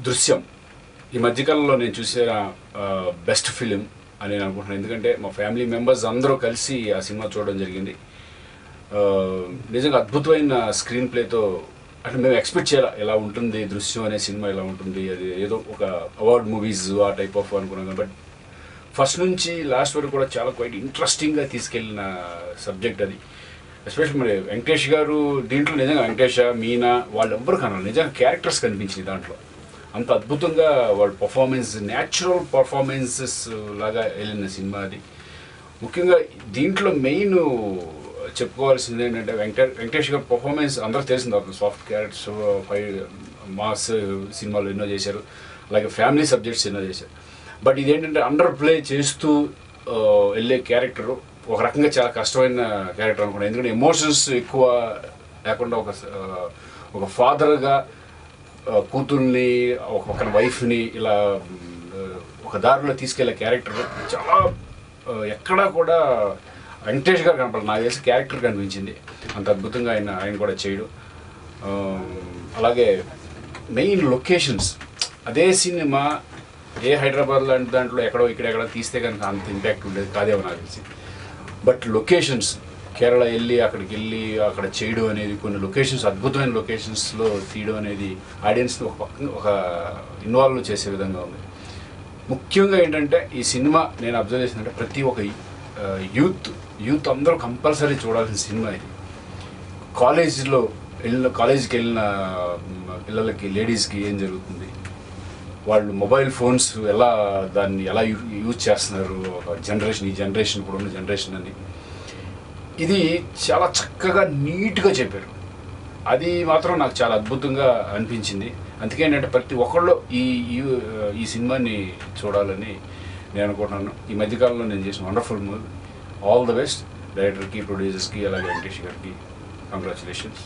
దృశ్యం ఈ మధ్యకాలంలో నేను చూసిన బెస్ట్ ఫిలిం అని నేను అనుకుంటున్నాను. ఎందుకంటే మా ఫ్యామిలీ మెంబర్స్ అందరూ కలిసి ఆ సినిమా చూడడం జరిగింది. నిజంగా అద్భుతమైన స్క్రీన్ ప్లేతో అంటే మేము ఎక్స్పెక్ట్ చేయాలి ఎలా ఉంటుంది దృశ్యం అనే సినిమా ఎలా ఉంటుంది, అది ఏదో ఒక అవార్డ్ మూవీస్ ఆ టైప్ ఆఫ్ అనుకున్నాను. బట్ ఫస్ట్ నుంచి లాస్ట్ వరకు కూడా చాలా క్వైట్ ఇంట్రెస్టింగ్గా తీసుకెళ్ళిన సబ్జెక్ట్ అది. ఎస్పెషల్లీ మరి వెంకటేష్ గారు దీంట్లో నిజంగా వెంకటేష్, మీనా వాళ్ళు ఎవ్వరు కనాలి నిజంగా క్యారెక్టర్స్ కనిపించింది దాంట్లో. అంత అద్భుతంగా వాళ్ళ పర్ఫార్మెన్స్ న్యాచురల్ పర్ఫార్మెన్సెస్ లాగా వెళ్ళిన సినిమా అది. ముఖ్యంగా దీంట్లో మెయిన్ చెప్పుకోవాల్సింది ఏంటంటే వెంకటేష్ గారి పర్ఫార్మెన్స్ అందరూ తెలిసింది. అతను సాఫ్ట్ క్యారెక్టర్స్, మాస్ సినిమాలు ఎన్నో చేశారు, అలాగే ఫ్యామిలీ సబ్జెక్ట్స్ ఎన్నో చేశారు. బట్ ఇదేంటంటే అండర్ ప్లే చేస్తూ వెళ్ళే క్యారెక్టరు ఒక రకంగా చాలా కష్టమైన క్యారెక్టర్ అనుకున్నాను. ఎందుకంటే ఎమోషన్స్ ఎక్కువ లేకుండా ఒక ఫాదర్గా కూతుర్ని ఒక పక్కన వైఫ్ని ఇలా ఒక దారిలో తీసుకెళ్లే క్యారెక్టర్ చాలా ఎక్కడా కూడా వెంకటేష్ గారు కనపడాలి. నాకు తెలిసి క్యారెక్టర్ కనిపించింది అంత అద్భుతంగా ఆయన కూడా చేయడం. అలాగే మెయిన్ లొకేషన్స్, అదే సినిమా ఏ హైదరాబాద్ లాంటి దాంట్లో ఎక్కడో ఇక్కడెక్కడ తీస్తే కనుక అంత ఇంపాక్ట్ ఉండేది కాదేమో నాకు తెలిసి. బట్ లొకేషన్స్ కేరళ వెళ్ళి అక్కడికి వెళ్ళి అక్కడ చేయడం అనేది, కొన్ని లొకేషన్స్ అద్భుతమైన లొకేషన్స్లో తీయడం అనేది ఆడియన్స్ని ఒక ఇన్వాల్వ్ చేసే విధంగా ఉంది. ముఖ్యంగా ఏంటంటే ఈ సినిమా నేను అబ్జర్వ్ చేసినట్టే ప్రతి ఒక్క యూత్ అందరూ కంపల్సరీ చూడాల్సిన సినిమా ఇది. కాలేజీకి వెళ్ళిన పిల్లలకి, లేడీస్కి ఏం జరుగుతుంది, వాళ్ళు మొబైల్ ఫోన్స్ దాన్ని ఎలా యూజ్ చేస్తున్నారు, ఒక జనరేషన్, ఈ జనరేషన్ ఇప్పుడున్న జనరేషన్ అని ఇది చాలా చక్కగా నీట్గా చెప్పారు. అది మాత్రం నాకు చాలా అద్భుతంగా అనిపించింది. అందుకే ఏంటంటే ప్రతి ఒక్కళ్ళు ఈ సినిమాని చూడాలని నేను అనుకుంటున్నాను. ఈ మధ్యకాలంలో నేను చేసిన wonderful movie. All the best డైరెక్టర్కి, ప్రొడ్యూసర్స్కి, అలాగే వెంకటేష్ గారికి కంగ్రాచులేషన్స్.